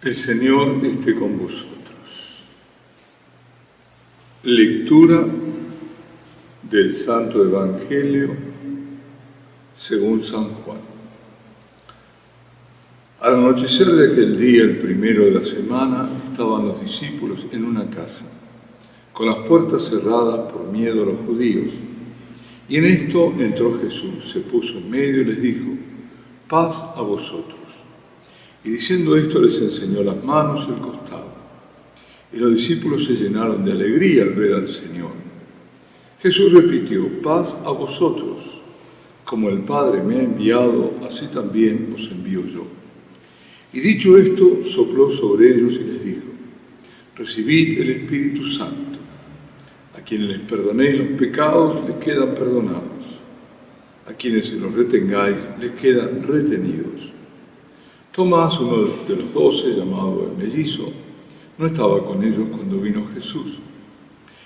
El Señor esté con vosotros. Lectura del Santo Evangelio según San Juan. Al anochecer de aquel día, el primero de la semana, estaban los discípulos en una casa, con las puertas cerradas por miedo a los judíos. Y en esto entró Jesús, se puso en medio y les dijo: paz a vosotros. Y diciendo esto les enseñó las manos y el costado. Y los discípulos se llenaron de alegría al ver al Señor. Jesús repitió: paz a vosotros. Como el Padre me ha enviado, así también os envío yo. Y dicho esto, sopló sobre ellos y les dijo: recibid el Espíritu Santo. A quienes les perdonéis los pecados, les quedan perdonados. A quienes se los retengáis, les quedan retenidos. Tomás, uno de los 12, llamado el mellizo, no estaba con ellos cuando vino Jesús.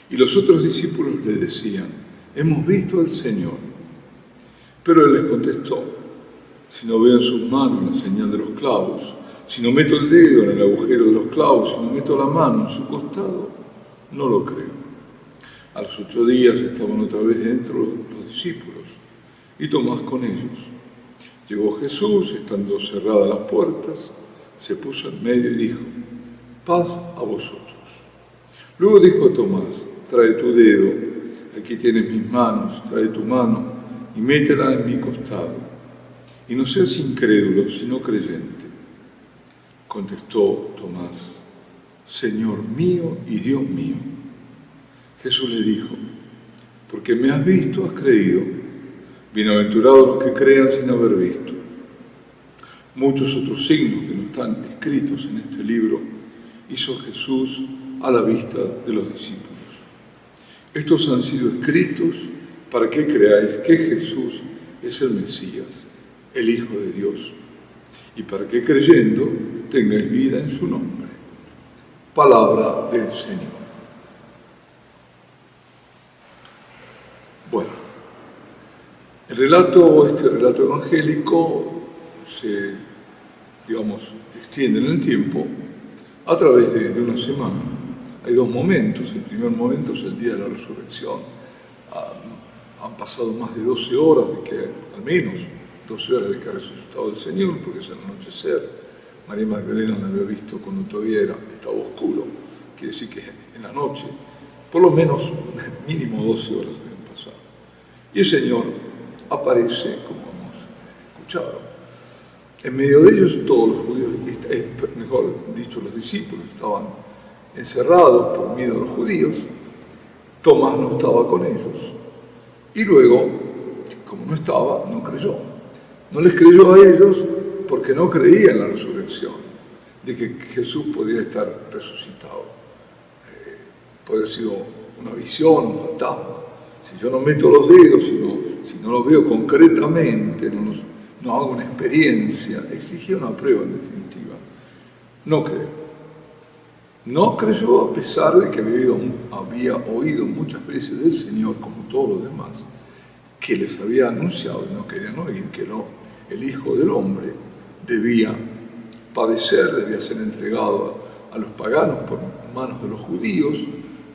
Y los otros discípulos le decían: hemos visto al Señor. Pero él les contestó: si no veo en sus manos la señal de los clavos, si no meto el dedo en el agujero de los clavos, si no meto la mano en su costado, no lo creo. A los 8 días estaban otra vez dentro los discípulos, y Tomás con ellos. Llegó Jesús, estando cerradas las puertas, se puso en medio y dijo: paz a vosotros. Luego dijo a Tomás: trae tu dedo, aquí tienes mis manos, trae tu mano y métela en mi costado. Y no seas incrédulo, sino creyente. Contestó Tomás: Señor mío y Dios mío. Jesús le dijo: porque me has visto, has creído. Bienaventurados los que crean sin haber visto. Muchos otros signos que no están escritos en este libro hizo Jesús a la vista de los discípulos. Estos han sido escritos para que creáis que Jesús es el Mesías, el Hijo de Dios, y para que creyendo tengáis vida en su nombre. Palabra del Señor. Bueno. Este relato evangélico se, extiende en el tiempo a través de una semana. Hay 2 momentos. El primer momento es el día de la resurrección. Han pasado más de 12 horas, al menos 12 horas de que ha resucitado el Señor, porque es el anochecer. María Magdalena la había visto cuando todavía estaba oscuro. Quiere decir que en la noche, por lo menos mínimo 12 horas habían pasado. Y el Señor aparece, como hemos escuchado. En medio de ellos todos los judíos, mejor dicho, los discípulos estaban encerrados por miedo a los judíos. Tomás no estaba con ellos. Y luego, como no estaba, no creyó. No les creyó a ellos porque no creía en la resurrección, de que Jesús podía estar resucitado. Puede haber sido una visión, un fantasma. Si yo no meto los dedos, si no lo veo concretamente, no hago una experiencia, exigía una prueba en definitiva. No creo. No creyó a pesar de que había oído muchas veces del Señor, como todos los demás, que les había anunciado y no querían oír que el Hijo del Hombre debía padecer, debía ser entregado a los paganos por manos de los judíos,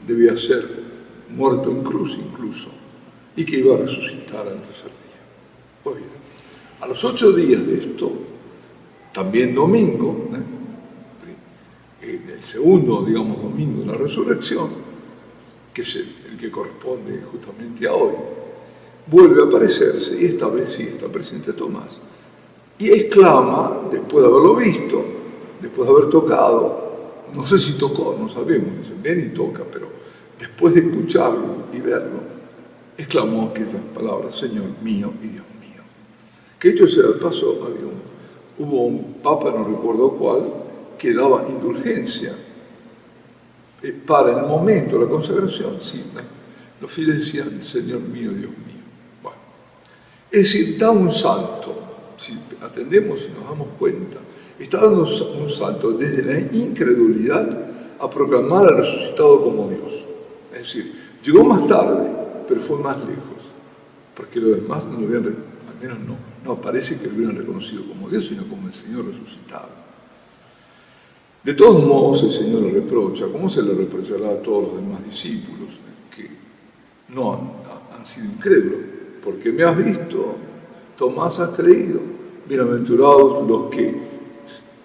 debía ser muerto en cruz incluso, y que iba a resucitar al tercer día. Pues bien, a los 8 días de esto, también domingo, el segundo, domingo de la resurrección, que es el que corresponde justamente a hoy, vuelve a aparecerse, y esta vez sí está presente Tomás, y exclama, después de haberlo visto, después de haber tocado, no sé si tocó, no sabemos, dice, ven y toca, pero después de escucharlo y verlo, exclamó aquellas palabras: Señor mío y Dios mío. Que hecho sea de paso, hubo un papa, no recuerdo cuál, que daba indulgencia para el momento de la consagración. Sí, los fieles decían: Señor mío y Dios mío. Bueno, es decir, da un salto. Si atendemos y nos damos cuenta, está dando un salto desde la incredulidad a proclamar al resucitado como Dios. Es decir, llegó más tarde, pero fue más lejos, porque los demás no lo habían, al menos no aparece que lo hubieran reconocido como Dios, sino como el Señor resucitado. De todos modos, el Señor le reprocha, como se le reprochará a todos los demás discípulos que no han sido incrédulos. Porque me has visto, Tomás, has creído. Bienaventurados los que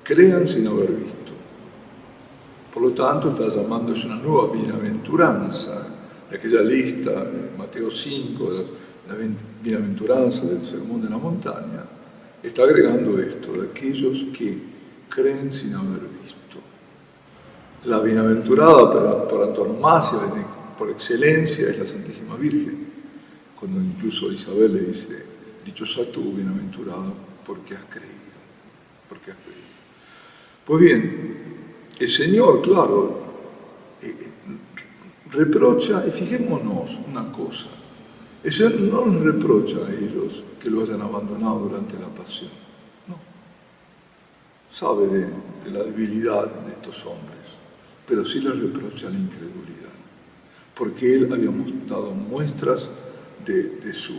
crean sin haber visto. Por lo tanto, está llamando, es una nueva bienaventuranza, de aquella lista, Mateo 5, de las bienaventuranzas del Sermón de la Montaña, está agregando esto, de aquellos que creen sin haber visto. La bienaventurada por antonomasia, por excelencia, es la Santísima Virgen, cuando incluso Isabel le dice, dichosa tú, bienaventurada, porque has creído, porque has creído. Pues bien, el Señor, claro, reprocha, y fijémonos una cosa, el Señor no nos reprocha a ellos que lo hayan abandonado durante la pasión, no. Sabe de la debilidad de estos hombres, pero sí les reprocha la incredulidad, porque Él había dado muestras de su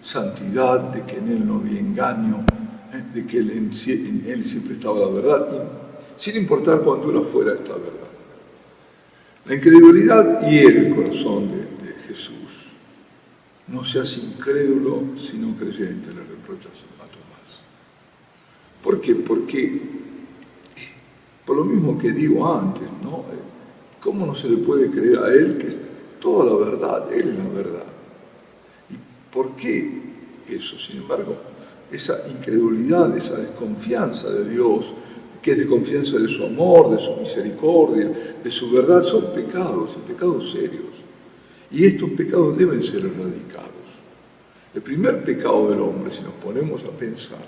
santidad, de que en Él no había engaño, de que en Él siempre estaba la verdad, sin importar cuán dura fuera esta verdad. La incredulidad hiere el corazón de Jesús. No seas incrédulo, sino creyente, le reprocha a Tomás. ¿Por qué? Porque, por lo mismo que digo antes, ¿no? ¿Cómo no se le puede creer a Él que es toda la verdad? Él es la verdad. ¿Y por qué eso? Sin embargo, esa incredulidad, esa desconfianza de Dios, que es desconfianza de su amor, de su misericordia, de su verdad, son pecados, y pecados serios. Y estos pecados deben ser erradicados. El primer pecado del hombre, si nos ponemos a pensar,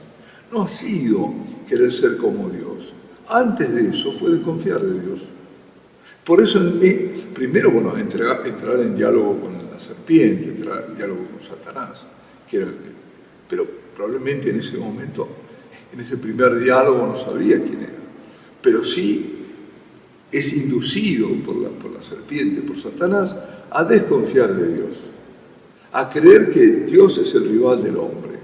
no ha sido querer ser como Dios. Antes de eso fue desconfiar de Dios. Por eso, primero, entrar en diálogo con la serpiente, entrar en diálogo con Satanás, pero probablemente en ese momento, en ese primer diálogo no sabía quién era, pero sí es inducido por la serpiente, por Satanás, a desconfiar de Dios, a creer que Dios es el rival del hombre,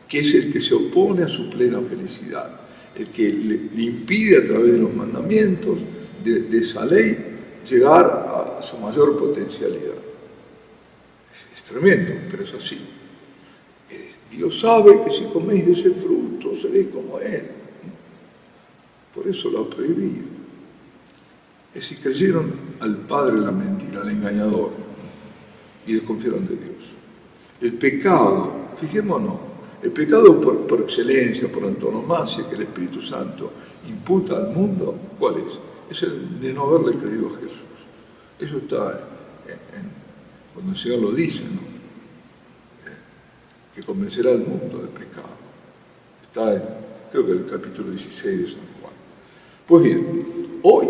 que es el que se opone a su plena felicidad, el que le impide a través de los mandamientos, de esa ley, llegar a su mayor potencialidad. Es tremendo, pero es así. Dios sabe que si coméis de ese fruto seréis como Él. Por eso lo ha prohibido. Es decir, creyeron al padre de la mentira, al engañador, y desconfiaron de Dios. El pecado, fijémonos, el pecado por excelencia, por antonomasia, que el Espíritu Santo imputa al mundo, ¿cuál es? Es el de no haberle creído a Jesús. Eso está cuando el Señor lo dice, ¿no? Que convencerá al mundo del pecado. Está creo que en el capítulo 16 de San Juan. Pues bien, hoy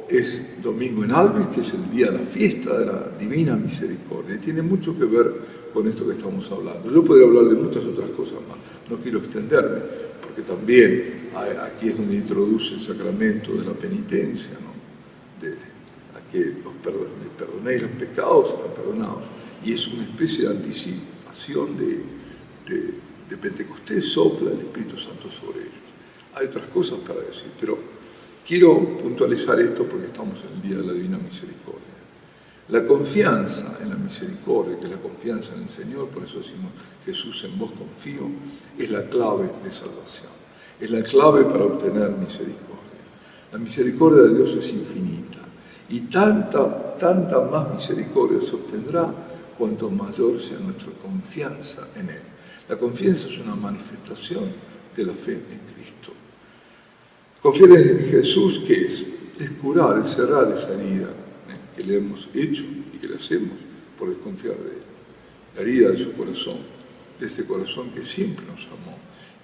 es Domingo en Albis, que es el día de la fiesta de la Divina Misericordia, y tiene mucho que ver con esto que estamos hablando. Yo podría hablar de muchas otras cosas más, no quiero extenderme, porque también aquí es donde introduce el sacramento de la penitencia, ¿no? A que les perdonéis los pecados, serán perdonados, y es una especie de anticipación de Pentecostés, sopla el Espíritu Santo sobre ellos. Hay otras cosas para decir, pero quiero puntualizar esto porque estamos en el Día de la Divina Misericordia. La confianza en la misericordia, que es la confianza en el Señor, por eso decimos, Jesús, en vos confío, es la clave de salvación, es la clave para obtener misericordia. La misericordia de Dios es infinita y tanta más misericordia se obtendrá cuanto mayor sea nuestra confianza en Él. La confianza es una manifestación de la fe en Cristo. Confiar en Jesús, ¿qué es? Es curar, es cerrar esa herida que le hemos hecho y que le hacemos por desconfiar de Él. La herida de su corazón, de ese corazón que siempre nos amó,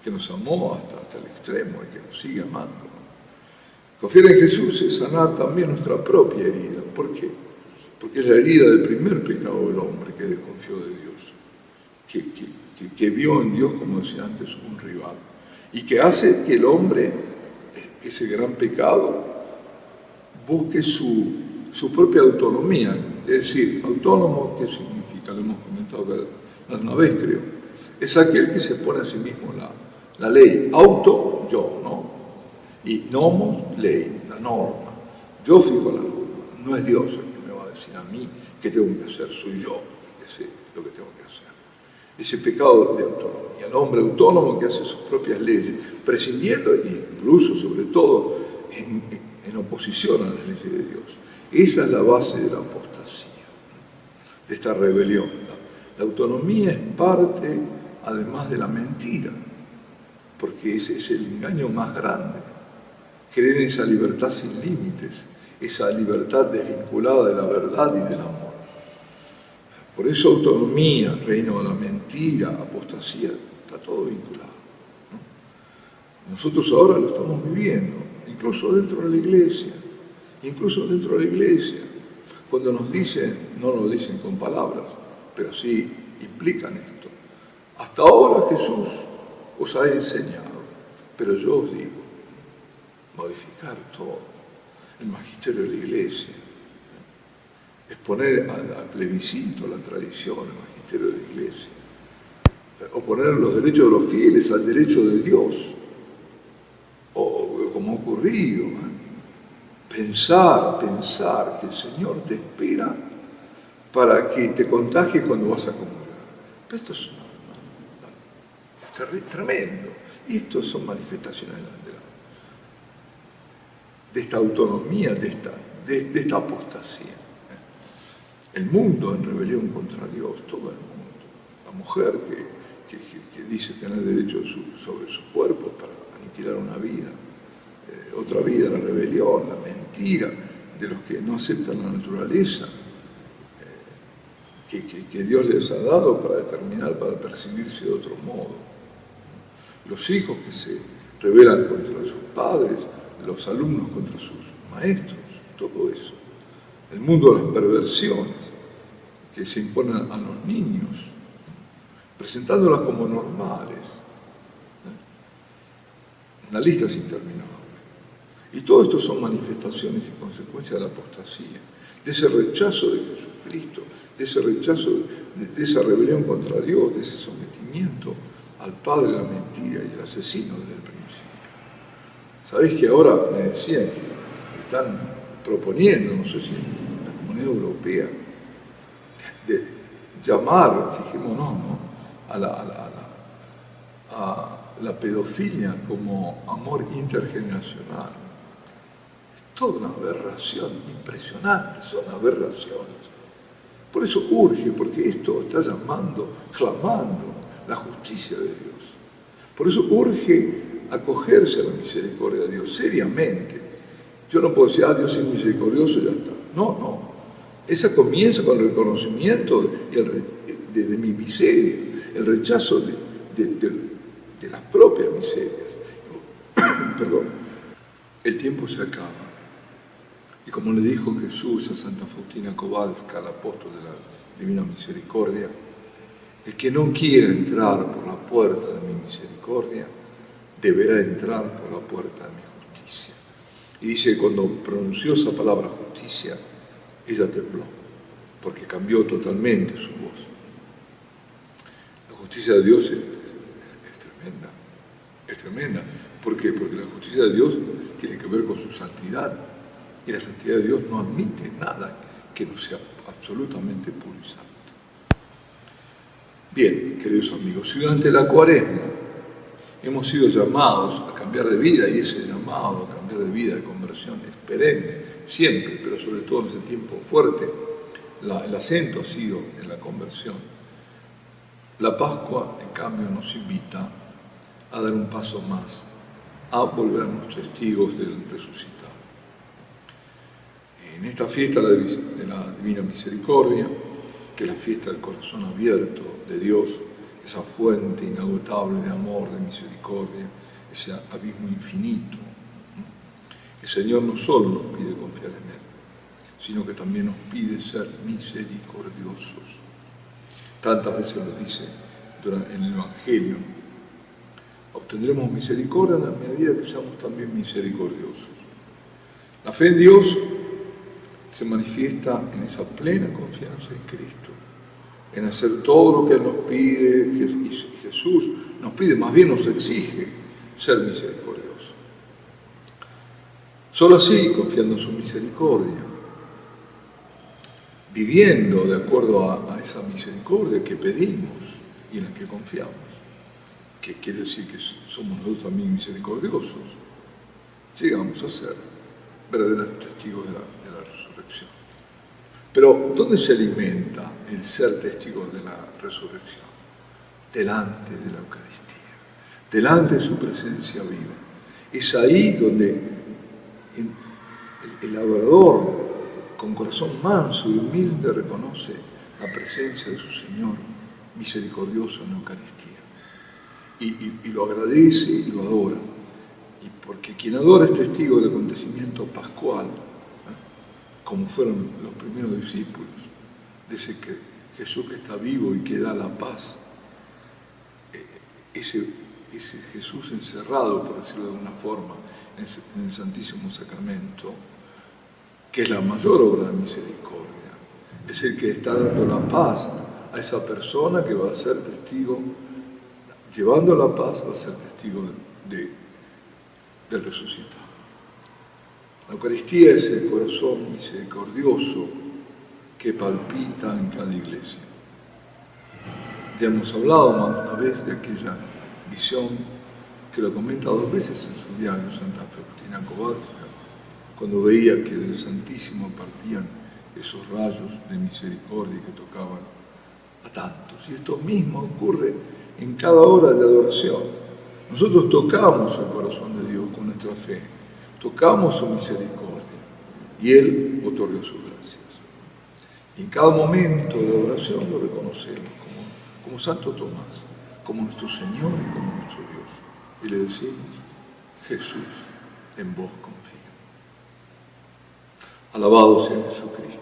que nos amó hasta el extremo y que nos sigue amando, ¿no? Confiar en Jesús es sanar también nuestra propia herida. ¿Por qué? Porque es la herida del primer pecado del hombre, que desconfió de Dios, que vio en Dios, como decía antes, un rival, y que hace que el hombre, ese gran pecado, busque su propia autonomía. Es decir, autónomo, ¿qué significa? Lo hemos comentado más de una vez, creo. Es aquel que se pone a sí mismo la ley. Auto, yo, ¿no? Y nomos, ley. la norma. Yo fijo la norma. No es Dios el que me va a decir a mí qué tengo que hacer, soy yo el que sé lo que tengo que hacer. Ese pecado de autonomía, el hombre autónomo que hace sus propias leyes, prescindiendo e incluso, sobre todo, en oposición a las leyes de Dios. Esa es la base de la apostasía, de esta rebelión. La autonomía es parte, además de la mentira, porque ese es el engaño más grande. Creer en esa libertad sin límites, esa libertad desvinculada de la verdad y del amor. Por eso autonomía, reino de la mentira, apostasía, está todo vinculado, ¿no? Nosotros ahora lo estamos viviendo, incluso dentro de la iglesia, cuando nos dicen, no lo dicen con palabras, pero sí implican esto. Hasta ahora Jesús os ha enseñado, pero yo os digo, modificar todo, el magisterio de la iglesia, exponer al plebiscito, a la tradición, el magisterio de la iglesia, oponer los derechos de los fieles al derecho de Dios, o como ha ocurrido, pensar que el Señor te espera para que te contagies cuando vas a comulgar. Pero esto es tremendo, y esto son manifestaciones de esta autonomía, de esta apostasía. El mundo en rebelión contra Dios, todo el mundo. La mujer que dice tener derecho sobre su cuerpo para aniquilar una vida, otra vida, la rebelión, la mentira de los que no aceptan la naturaleza que Dios les ha dado para percibirse de otro modo. Los hijos que se rebelan contra sus padres, los alumnos contra sus maestros, todo eso. El mundo de las perversiones que se imponen a los niños, presentándolas como normales. Una lista es interminable. Y todo esto son manifestaciones y consecuencias de la apostasía, de ese rechazo de Jesucristo, de ese rechazo, de esa rebelión contra Dios, de ese sometimiento al padre de la mentira y al asesino desde el principio. ¿Sabéis que ahora me decían que están proponiendo, no sé si en la Comunidad Europea, de llamar, fijémonos, ¿no?, a la pedofilia como amor intergeneracional? Es toda una aberración impresionante, son aberraciones. Por eso urge, porque esto está clamando la justicia de Dios. Por eso urge acogerse a la misericordia de Dios, seriamente. Yo no puedo decir, Dios es misericordioso y ya está. No. Esa comienza con el reconocimiento de mi miseria, el rechazo de las propias miserias. Perdón. El tiempo se acaba. Y como le dijo Jesús a Santa Faustina Kowalska, al apóstol de la Divina Misericordia, el que no quiera entrar por la puerta de mi misericordia, deberá entrar por la puerta de mi justicia. Y dice que cuando pronunció esa palabra justicia, ella tembló, porque cambió totalmente su voz. La justicia de Dios es tremenda, es tremenda. ¿Por qué? Porque la justicia de Dios tiene que ver con su santidad, y la santidad de Dios no admite nada que no sea absolutamente puro y santo. Bien, queridos amigos, si durante la Cuaresma hemos sido llamados a cambiar de vida, y ese llamado a cambiar de vida, de conversión, es perenne, siempre, pero sobre todo en ese tiempo fuerte, el acento ha sido en la conversión. La Pascua, en cambio, nos invita a dar un paso más, a volvernos testigos del resucitado. En esta fiesta de la Divina Misericordia, que es la fiesta del corazón abierto de Dios, esa fuente inagotable de amor, de misericordia, ese abismo infinito, el Señor no solo nos pide confiar en Él, sino que también nos pide ser misericordiosos. Tantas veces lo dice en el Evangelio: obtendremos misericordia en la medida que seamos también misericordiosos. La fe en Dios se manifiesta en esa plena confianza en Cristo, en hacer todo lo que Él nos pide, y Jesús nos pide, más bien nos exige ser misericordiosos. Solo así, confiando en su misericordia, viviendo de acuerdo a esa misericordia que pedimos y en la que confiamos, que quiere decir que somos nosotros también misericordiosos, llegamos a ser verdaderos testigos de la resurrección. Pero, ¿dónde se alimenta el ser testigo de la resurrección? Delante de la Eucaristía, delante de su presencia viva. Es ahí donde el adorador, con corazón manso y humilde, reconoce la presencia de su Señor misericordioso en la Eucaristía. Y lo agradece y lo adora. Y porque quien adora es testigo del acontecimiento pascual, como fueron los primeros discípulos, de ese Jesús que está vivo y que da la paz. Ese Jesús encerrado, por decirlo de alguna forma, en el Santísimo Sacramento, que es la mayor obra de misericordia, es el que está dando la paz a esa persona que va a ser testigo, llevando la paz, va a ser testigo del resucitado. La Eucaristía es el corazón misericordioso que palpita en cada iglesia. Ya hemos hablado más de una vez de aquella visión que lo comenta 2 veces en su diario Santa Faustina Kowalska, cuando veía que del Santísimo partían esos rayos de misericordia que tocaban a tantos. Y esto mismo ocurre en cada hora de adoración. Nosotros tocamos el corazón de Dios con nuestra fe, tocamos su misericordia y Él otorga sus gracias. Y en cada momento de adoración lo reconocemos como Santo Tomás, como nuestro Señor y como nuestro Dios. Y le decimos: Jesús, en vos confío. Alabado sea Jesucristo.